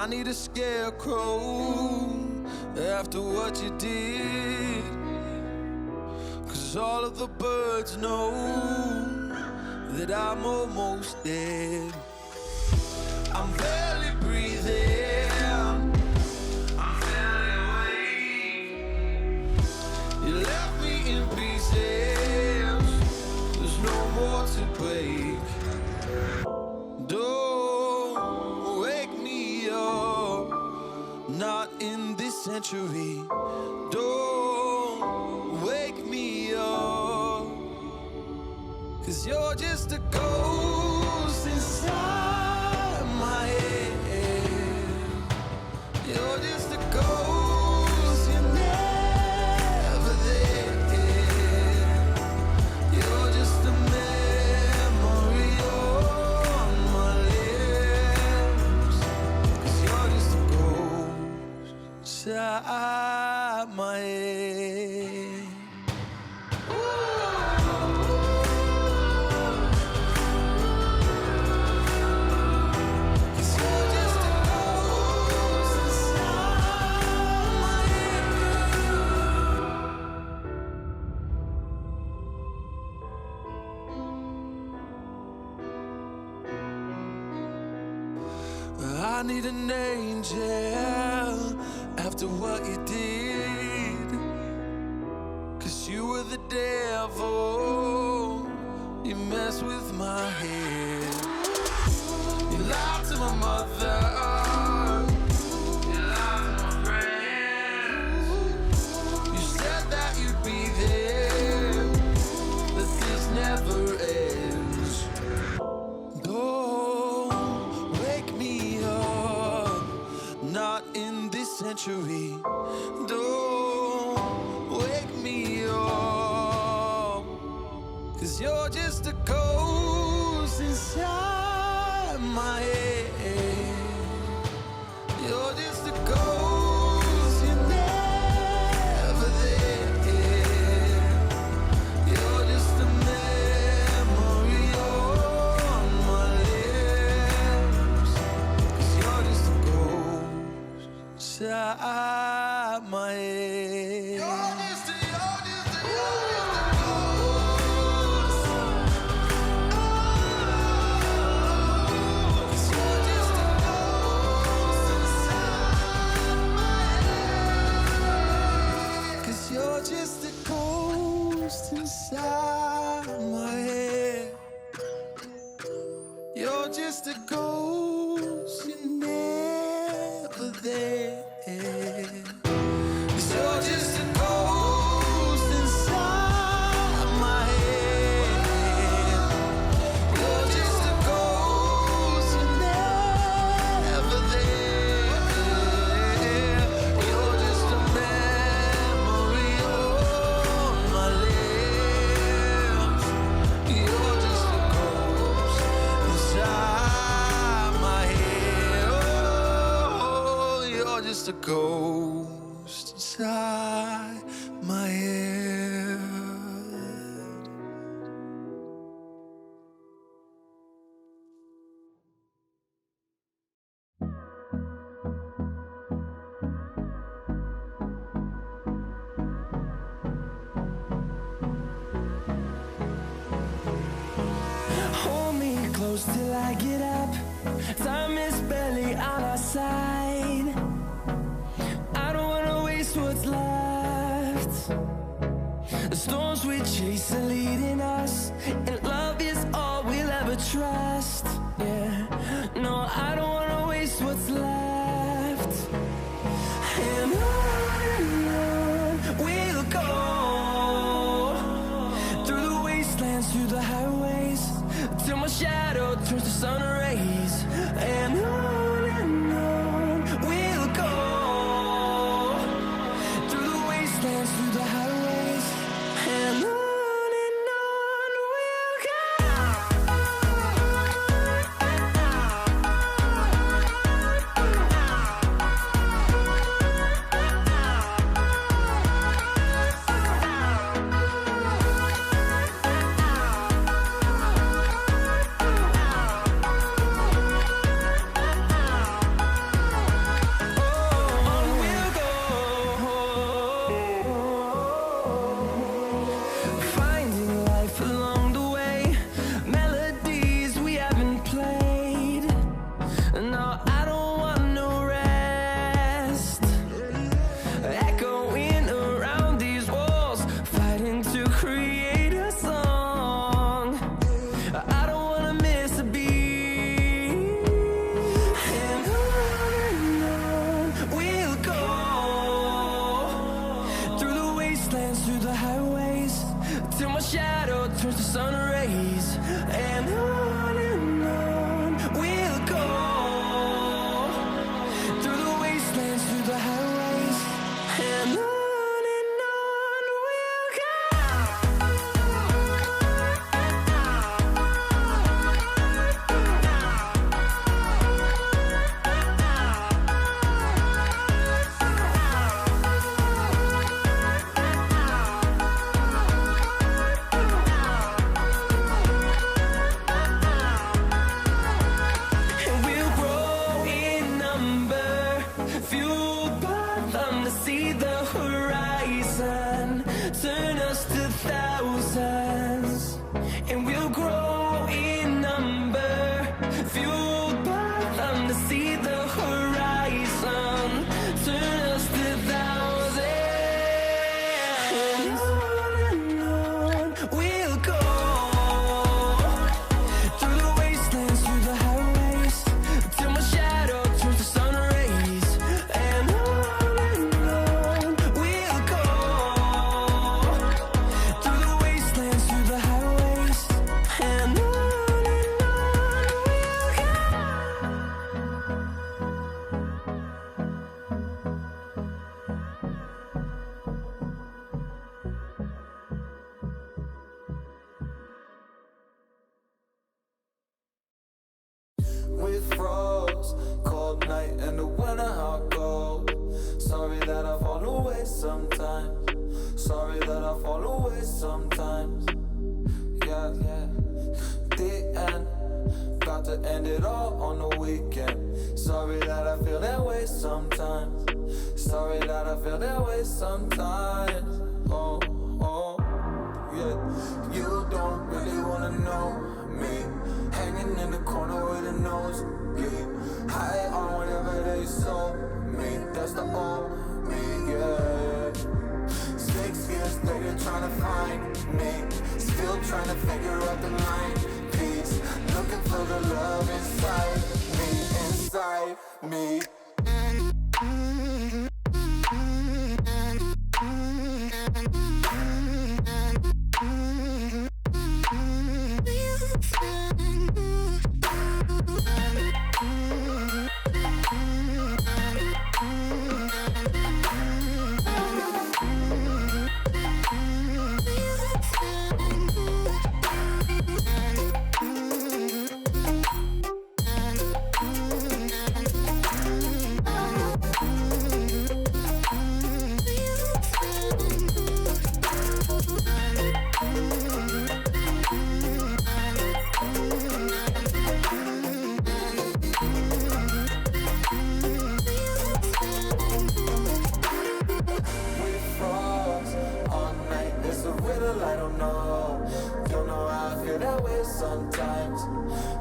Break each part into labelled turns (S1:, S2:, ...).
S1: need a scarecrow after what you did, 'cause all of the birds know that I'm almost dead. I'm barely breathing, I'm barely awake. You left me in pieces, there's no more to break. Don't wake me up, not in this century. Don't wake me up, 'cause you're just a ghost inside my head. You're just a ghost, you're never there. You're just a memory on my lips, 'cause you're just a ghost inside my head. I need an angel after what you did, 'cause you were the devil, you messed with my head. You lied to my mother, you lied to my friends. You said that you'd be there, but this never ends. Don't wake me up, not in this century. Don't wake me up, 'cause you're just a ghost inside my head. You're just a ghost, you're never there. You're just a memory on my lips, 'cause you're just a ghost inside my head. You're just a ghost inside my head. You're just a ghost, you're never there. 'Cause you're just a ghost inside my head. You're just a ghost, you're never there. You're just a memory on my lips. You're just a ghost inside my head. Oh, you're just a ghost inside my head.
S2: Hold me close till I get up. Time is barely on our side. I don't wanna waste what's left. The storms we chase are leading us, and love is all we'll ever trust. Yeah, no, I don't wanna waste what's left. And on we'll go, through the wastelands, through the highways, till my shadow turns to sun rays. And on we'll go, through the wastelands, through the highways, and on we'll go. turns to sun rays, and on we'll go through the wastelands, through the highways, and on we'll go. And we'll grow in number, fueled by them to see the horizon, turn us to thousands. And we'll grow in number, fueled by them to see the horizon, turn us to thousands. And on we'll go through the wastelands, through the highways, till my shadow turns to sun rays, and on we'll go through the wastelands, through the highways, and on we'll go.
S1: We froze, cold night in the winter, how cold. Sorry that I fall away sometimes. Sorry that I fall away sometimes. Yeah, yeah. The end, got to end it all on the weekend. Sorry that I feel that way sometimes. Sorry that I feel that way sometimes. Oh, oh, yeah. You don't really wanna know me. Hanging in the corner with a nosebleed. High on whatever they sold me. That's the old me, yeah. 6 years later trying to find me. Still trying to figure out the mind piece. Looking for the love inside me, inside me. Sometimes,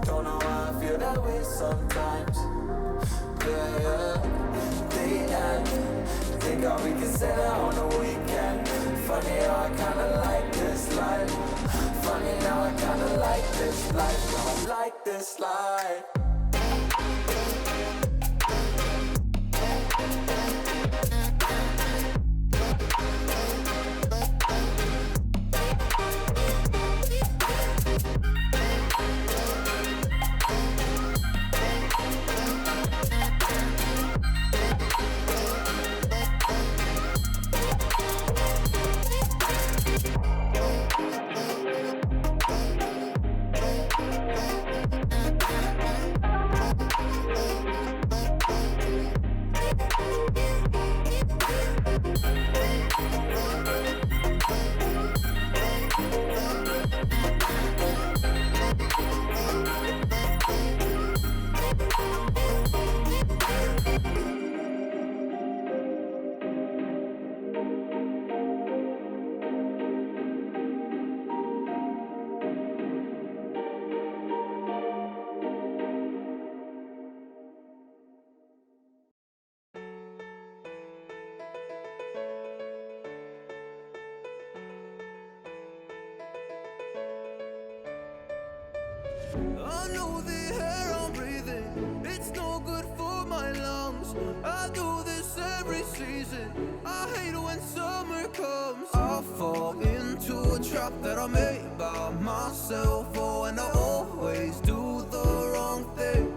S1: don't know why I feel that way sometimes. Yeah, yeah. The end, think how we can say that on the weekend. Funny how I kinda like this life. Funny now I kinda like this life. Now I like this life.
S3: I know the air I'm breathing, it's no good for my lungs. I do this every season, I hate when summer comes. I fall into a trap that I made by myself. Oh, and I always do the wrong thing.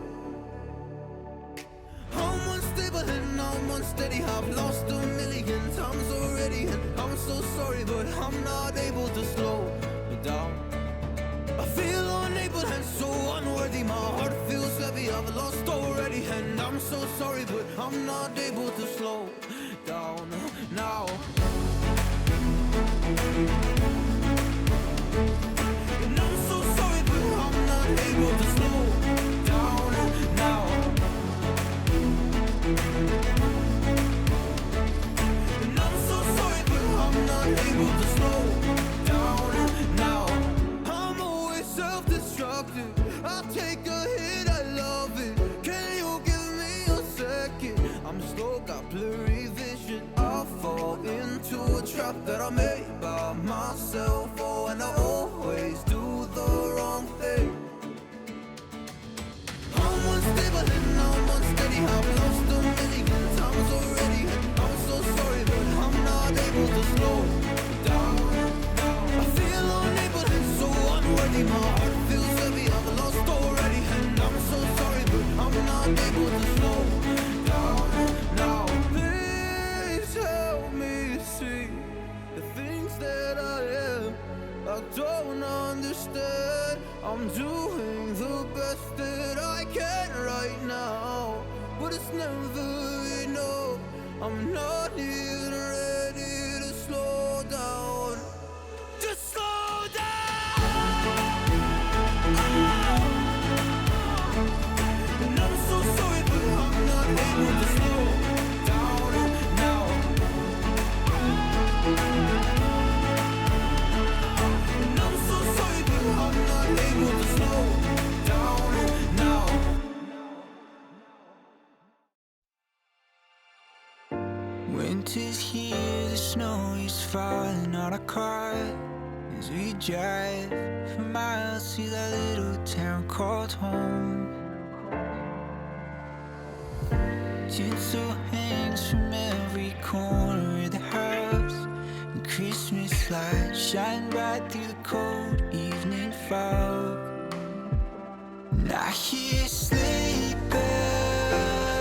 S3: I'm unstable and I'm unsteady. I've lost a million times already, and I'm so sorry, but I'm not able to slow down. I feel unable and so unworthy. My heart feels heavy, I've lost already, and I'm so sorry, but I'm not able to slow down now. And I'm so sorry, but I'm not able to slow down now. And I'm so sorry, but I'm not able to slow down now. I'm always self-destructive. I take a hit, I love it. Can you give me a second? I'm slow, got blurry vision. I fall into a trap that I made by myself. Oh, and I always do the wrong thing. I'm unstable and I'm unsteady. I've lost a million times already, and I'm so sorry, but I'm not able to slow down. I feel unable and so unworthy. My heart feels heavy, I've lost already, and I'm so sorry, but I'm not able to slow down now. Please help me see the things that I am. I don't understand. I'm doing the best that I can right now, but it's never enough. I'm not even ready to slow down. Just slow down. And I'm so sorry, but I'm not able to slow down now. And I'm so sorry, but I'm not able to slow down now.
S2: Winter's here, the snow is falling on our car as we drive for miles to that little town called home. Tinsel hangs from every corner of the house, and Christmas lights shine bright through the cold evening fog. And I hear sleigh bells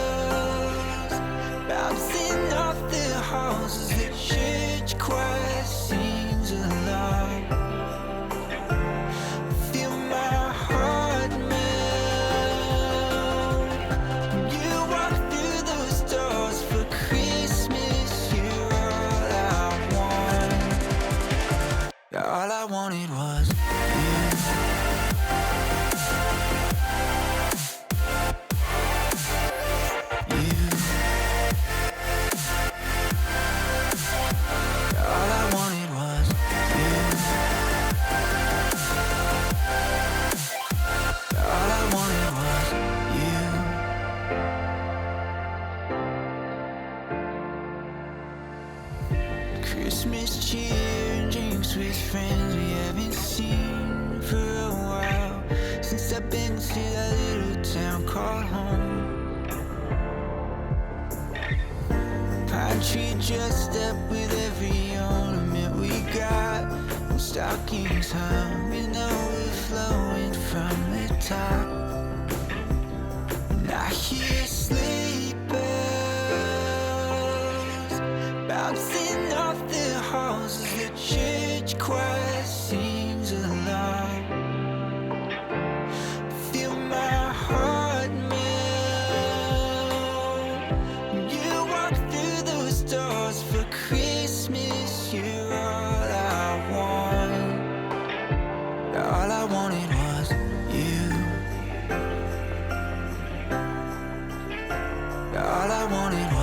S2: bouncing off the halls as the church choir sings along. Feel my heart melt when you walk through those doors for Christmas. You're all I want. All I wanted was you. All I wanted was you. All I wanted was you. Christmas cheer and drinks with friends we haven't seen for a while, since I've been to that little town called home. Pine tree dressed up with every ornament we got, and stockings hung with overflowing from the top. And I hear sleigh bells bouncing off the halls as the church choir sings along. Feel my heart melt when you walk through those doors for Christmas. You're all I want. All I wanted was you. All I wanted was